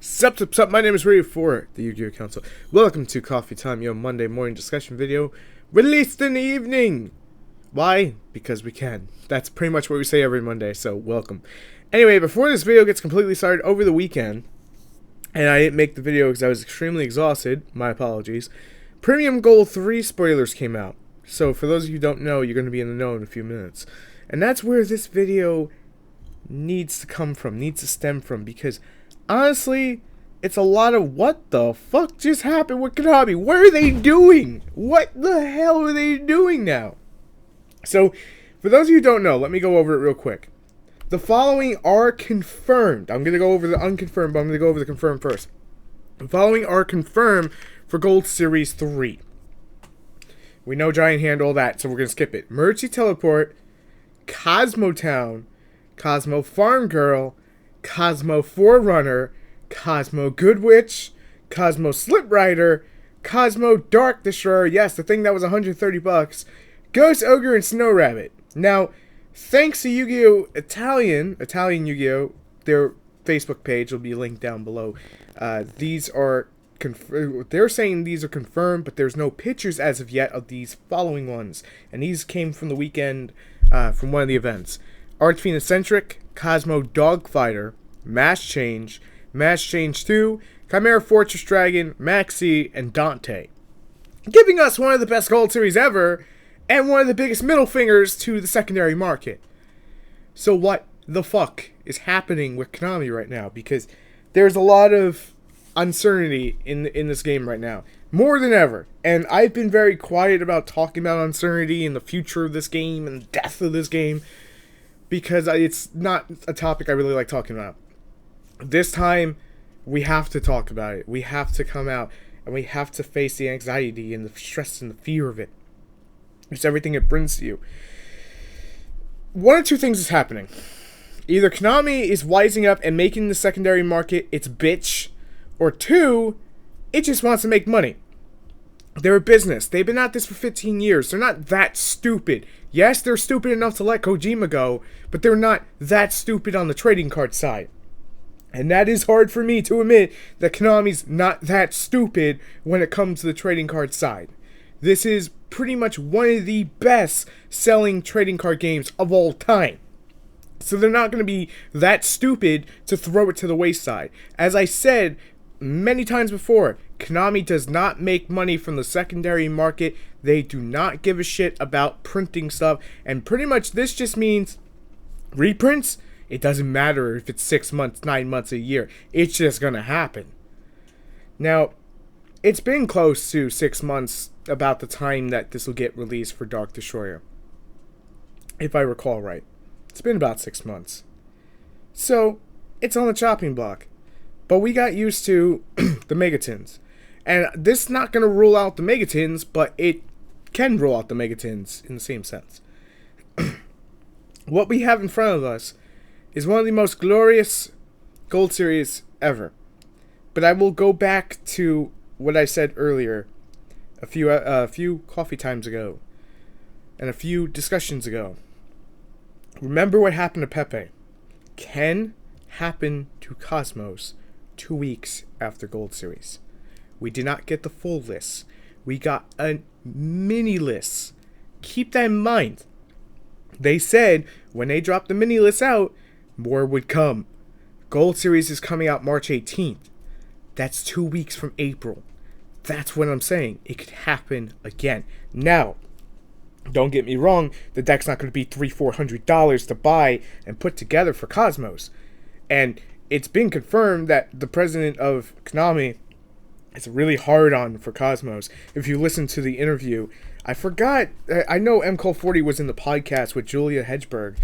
Sup, my name is Ray for the YugiohCouncil. Welcome to Coffee Time, your Monday morning discussion video, released in the evening. Why? Because we can. That's pretty much what we say every Monday, so welcome. Anyway, before this video gets completely started, over the weekend, and I didn't make the video because I was extremely exhausted, my apologies, Premium Gold 3 spoilers came out. So for those of you who don't know, you're going to be in the know in a few minutes. And that's where this video needs to come from, needs to stem from, because honestly, it's a lot of what the fuck just happened with Konami? What are they doing? What the hell are they doing now? So, for those of you who don't know, let me go over it real quick. The following are confirmed. I'm going to go over the unconfirmed, but I'm going to go over the confirmed first. The following are confirmed for Gold Series 3. We know Giant Hand, all that, so we're going to skip it. Mercy Teleport, Cosmo Town, Cosmo Farm Girl, Cosmo Forerunner, Cosmo Good Witch, Cosmo Slip Rider, Cosmo Dark Destroyer, yes, the thing that was $130, Ghost Ogre, and Snow Rabbit. Now, thanks to Yu-Gi-Oh! Italian Yu-Gi-Oh! Their Facebook page will be linked down below. These are they're saying these are confirmed, but there's no pictures as of yet of these following ones. And these came from the weekend, from one of the events. Archfiend Eccentric, Cosmo Dogfighter, Mass Change 2, Chimera Fortress Dragon, Maxi, and Dante. Giving us one of the best Gold Series ever, and one of the biggest middle fingers to the secondary market. So what the fuck is happening with Konami right now? Because there's a lot of uncertainty in this game right now. More than ever. And I've been very quiet about talking about uncertainty and the future of this game and the death of this game, because it's not a topic I really like talking about. This time, we have to talk about it. We have to come out, and we have to face the anxiety and the stress and the fear of it. It's everything it brings to you. One of two things is happening. Either Konami is wising up and making the secondary market its bitch, or two, it just wants to make money. They're a business. They've been at this for 15 years. They're not that stupid. Yes, they're stupid enough to let Kojima go, but they're not that stupid on the trading card side. And that is hard for me to admit that Konami's not that stupid when it comes to the trading card side. This is pretty much one of the best selling trading card games of all time. So they're not going to be that stupid to throw it to the wayside. As I said many times before, Konami does not make money from the secondary market. They do not give a shit about printing stuff. And pretty much this just means reprints. It doesn't matter if it's 6 months, 9 months, a year. It's just going to happen. Now, it's been close to 6 months about the time that this will get released for Dark Destroyer, if I recall right. It's been about 6 months. So, it's on the chopping block. But we got used to the Megatins. And this is not going to rule out the Megatins, but it can rule out the Megatins in the same sense. What we have in front of us is one of the most glorious Gold Series ever. But I will go back to what I said earlier a few coffee times ago and a few discussions ago. Remember what happened to Pepe can happen to Cosmos 2 weeks after Gold Series. We did not get the full list. We got a mini list. Keep that in mind. They said when they dropped the mini list out, more would come. Gold Series is coming out March 18th. That's 2 weeks from April. That's what I'm saying. It could happen again. Now, don't get me wrong, the deck's not going to be $300-400 to buy and put together for Cosmos. And it's been confirmed that the president of Konami is really hard on for Cosmos. If you listen to the interview, I forgot, I know MCole40 was in the podcast with Julia Hedgeberg,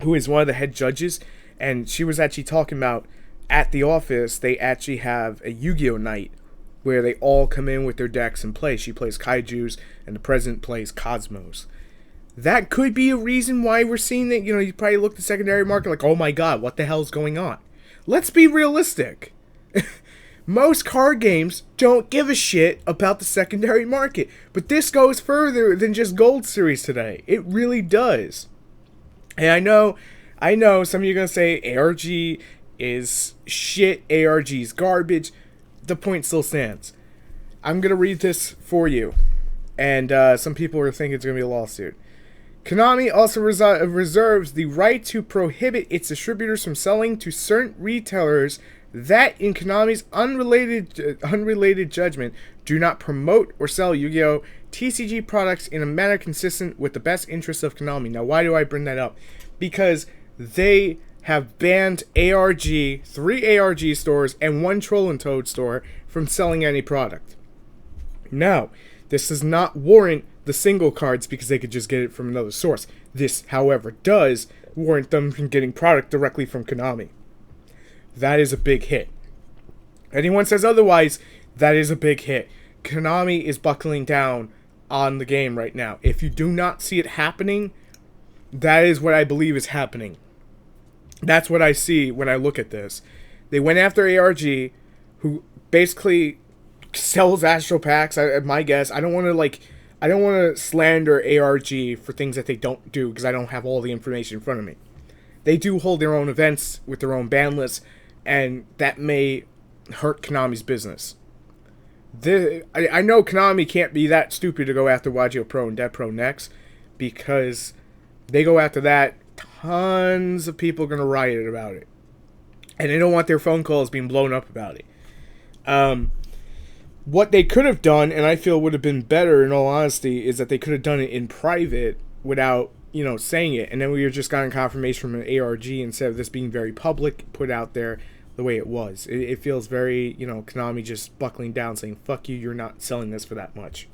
who is one of the head judges, and she was actually talking about at the office, they actually have a Yu-Gi-Oh! Night where they all come in with their decks and play. She plays Kaijus, and the president plays Cosmos. That could be a reason why we're seeing that, you probably look at the secondary market like, oh my god, what the hell's going on? Let's be realistic. Most card games don't give a shit about the secondary market, but this goes further than just Gold Series today. It really does. And I know some of you are going to say ARG is shit. ARG's garbage. The point still stands. I'm going to read this for you. And some people are thinking it's going to be a lawsuit. Konami also reserves the right to prohibit its distributors from selling to certain retailers that, in Konami's unrelated judgment, do not promote or sell Yu-Gi-Oh! TCG products in a manner consistent with the best interests of Konami. Now, why do I bring that up? Because they have banned 3 ARG stores, and 1 Troll and Toad store from selling any product. Now, this does not warrant the single cards because they could just get it from another source. This, however, does warrant them from getting product directly from Konami. That is a big hit. Anyone says otherwise, that is a big hit. Konami is buckling down on the game right now. If you do not see it happening, that is what I believe is happening. That's what I see when I look at this. They went after ARG, who basically sells Astro Packs. My guess. I don't want to slander ARG for things that they don't do because I don't have all the information in front of me. They do hold their own events with their own ban lists, and that may hurt Konami's business. I know Konami can't be that stupid to go after Yugioh Pro and Dead Pro next, because they go after that, tons of people are going to riot about it. And they don't want their phone calls being blown up about it. What they could have done, and I feel would have been better in all honesty, is that they could have done it in private without, saying it. And then we just gotten confirmation from an ARG instead of this being very public, put out there the way it was. It feels very, Konami just buckling down, saying, fuck you, you're not selling this for that much.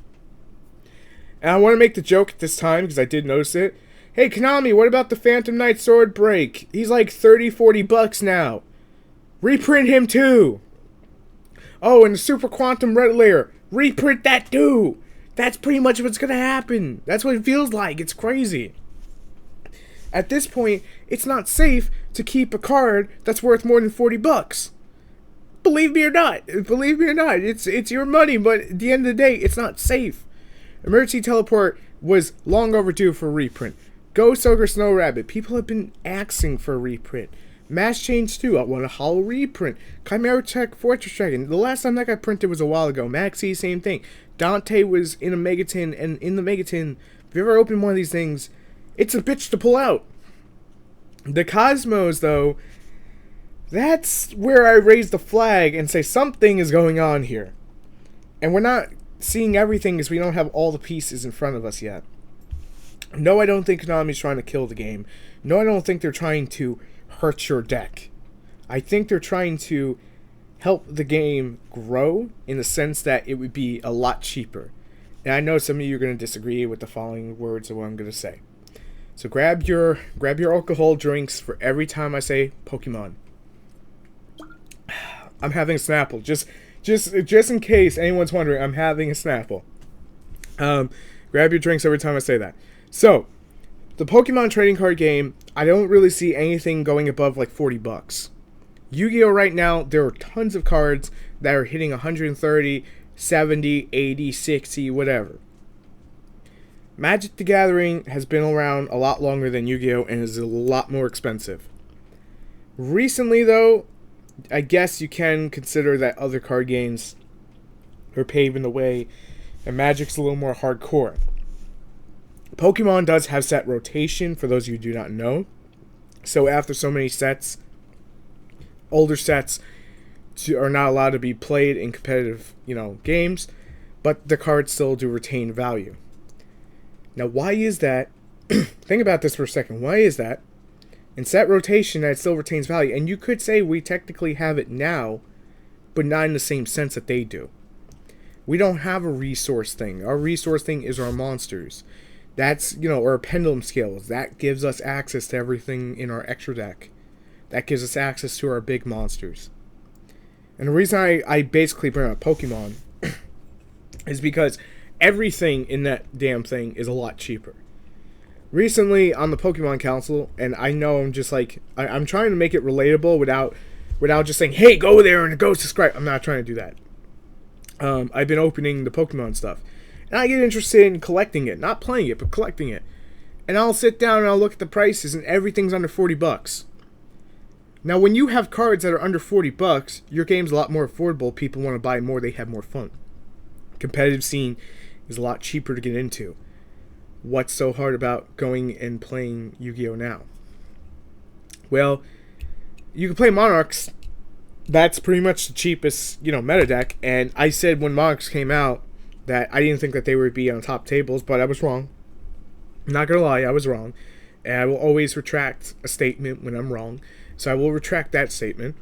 And I want to make the joke at this time, because I did notice it. Hey, Konami, what about the Phantom Knight Sword Break? He's like $30-$40 now. Reprint him too. Oh, and the Super Quantum Red Layer. Reprint that too. That's pretty much what's going to happen. That's what it feels like. It's crazy. At this point, it's not safe to keep a card that's worth more than $40. Believe me or not. It's your money, but at the end of the day, it's not safe. Emergency Teleport was long overdue for a reprint. Ghost Ogre Snow Rabbit. People have been asking for a reprint. Mass Change 2. I want a hollow reprint. Chimera Tech Fortress Dragon. The last time that got printed was a while ago. Maxi, same thing. Dante was in a Megatin, and in the Megatin, if you ever open one of these things, it's a bitch to pull out. The Cosmos, though, that's where I raise the flag and say something is going on here. And we're not seeing everything because we don't have all the pieces in front of us yet. No, I don't think Konami's trying to kill the game. No, I don't think they're trying to hurt your deck. I think they're trying to help the game grow in the sense that it would be a lot cheaper. And I know some of you are going to disagree with the following words of what I'm going to say. So grab your alcohol drinks for every time I say Pokemon. I'm having a Snapple. Just in case anyone's wondering, I'm having a Snapple. Grab your drinks every time I say that. So, the Pokemon trading card game, I don't really see anything going above like $40. Yu-Gi-Oh! Right now, there are tons of cards that are hitting 130, 70, 80, 60, whatever. Magic the Gathering has been around a lot longer than Yu-Gi-Oh! And is a lot more expensive. Recently, though, I guess you can consider that other card games are paving the way, and Magic's a little more hardcore. Pokemon does have set rotation, for those of you who do not know. So after so many sets, older sets are not allowed to be played in competitive, games, but the cards still do retain value. Now, why is that? Think about this for a second. Why is that? In set rotation, that it still retains value. And you could say we technically have it now, but not in the same sense that they do. We don't have a resource thing. Our resource thing is our monsters. That's, or pendulum scales. That gives us access to everything in our extra deck. That gives us access to our big monsters. And the reason I basically bring up Pokemon is because everything in that damn thing is a lot cheaper. Recently on the Pokemon Council, and I know I'm just like, I'm trying to make it relatable without just saying, hey, go there and go subscribe. I'm not trying to do that. I've been opening the Pokemon stuff. And I get interested in collecting it. Not playing it, but collecting it. And I'll sit down and I'll look at the prices and everything's under $40. Now, when you have cards that are under 40 bucks, your game's a lot more affordable. People want to buy more. They have more fun. Competitive scene is a lot cheaper to get into. What's so hard about going and playing Yu-Gi-Oh now? Well, you can play Monarchs. That's pretty much the cheapest, meta deck. And I said when Monarchs came out that I didn't think that they would be on top tables, but I was wrong. I'm not going to lie, I was wrong. And I will always retract a statement when I'm wrong. So I will retract that statement.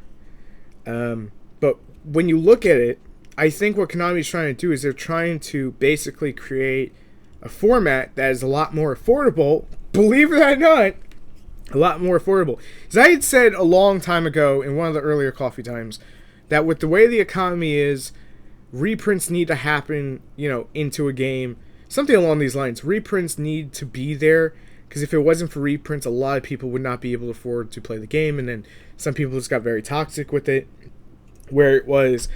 But when you look at it, I think what Konami is trying to do is they're trying to basically create a format that is a lot more affordable. Believe it or not, a lot more affordable. As I had said a long time ago in one of the earlier coffee times, that with the way the economy is, reprints need to happen, into a game. Something along these lines. Reprints need to be there, because if it wasn't for reprints, a lot of people would not be able to afford to play the game, and then some people just got very toxic with it, where it was,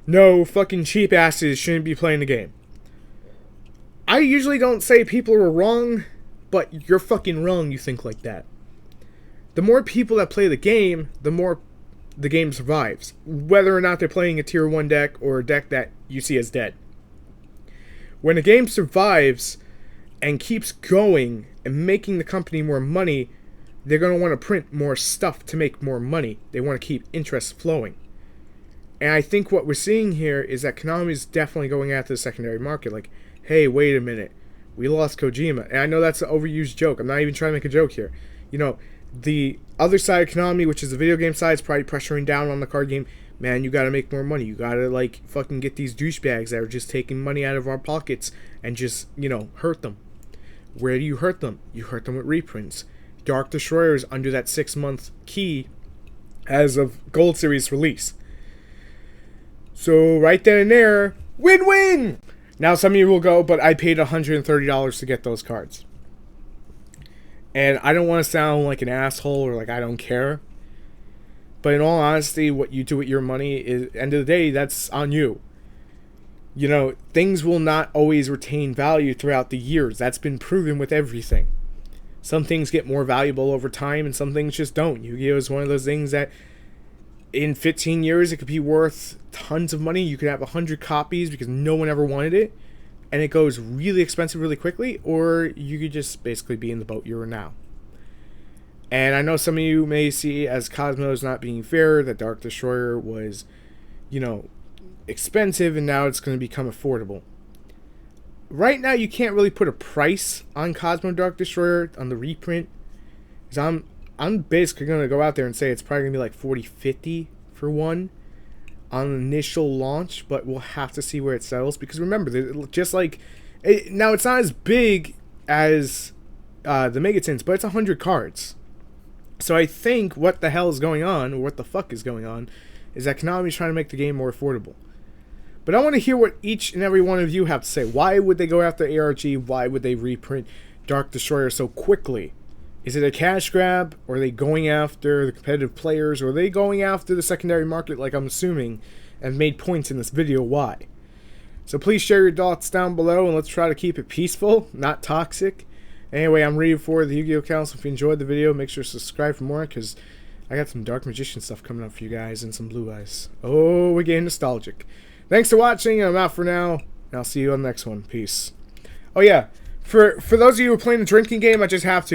no, fucking cheap asses shouldn't be playing the game. I usually don't say people are wrong, but you're fucking wrong you think like that. The more people that play the game, the more the game survives. Whether or not they're playing a tier 1 deck or a deck that you see as dead. When a game survives and keeps going and making the company more money, they're going to want to print more stuff to make more money. They want to keep interest flowing. And I think what we're seeing here is that Konami is definitely going after the secondary market. Like, hey, wait a minute. We lost Kojima. And I know that's an overused joke. I'm not even trying to make a joke here. The other side of Konami, which is the video game side, is probably pressuring down on the card game. Man, you gotta make more money. You gotta, fucking get these douchebags that are just taking money out of our pockets and just, hurt them. Where do you hurt them? You hurt them with reprints. Dark Destroyer is under that 6-month key as of Gold Series release. So, right then and there, win-win! Now, some of you will go, but I paid $130 to get those cards. And I don't want to sound like an asshole or like I don't care. But in all honesty, what you do with your money is, end of the day, that's on you. Things will not always retain value throughout the years. That's been proven with everything. Some things get more valuable over time and some things just don't. Yu-Gi-Oh! Is one of those things that in 15 years it could be worth tons of money. You could have 100 copies because no one ever wanted it. And it goes really expensive really quickly, or you could just basically be in the boat you're in now. And I know some of you may see as Cosmos not being fair, that Dark Destroyer was, expensive, and now it's going to become affordable. Right now, you can't really put a price on Cosmo Dark Destroyer on the reprint. Because I'm basically going to go out there and say it's probably going to be like $40-$50 for one on initial launch, but we'll have to see where it settles. Because remember, just like now, it's not as big as the Megatins, but it's 100 cards. So I think what the hell is going on, or what the fuck is going on, is that Konami is trying to make the game more affordable. But I want to hear what each and every one of you have to say. Why would they go after ARG? Why would they reprint Dark Destroyer so quickly? Is it a cash grab? Or are they going after the competitive players? Or are they going after the secondary market, like I'm assuming, and made points in this video why? So please share your thoughts down below, and let's try to keep it peaceful, not toxic. Anyway, I'm reading for the Yu-Gi-Oh! Council. If you enjoyed the video, make sure to subscribe for more, because I got some Dark Magician stuff coming up for you guys, and some Blue Eyes. Oh, we're getting nostalgic. Thanks for watching. I'm out for now, and I'll see you on the next one. Peace. Oh yeah, for those of you who are playing the drinking game, I just have to.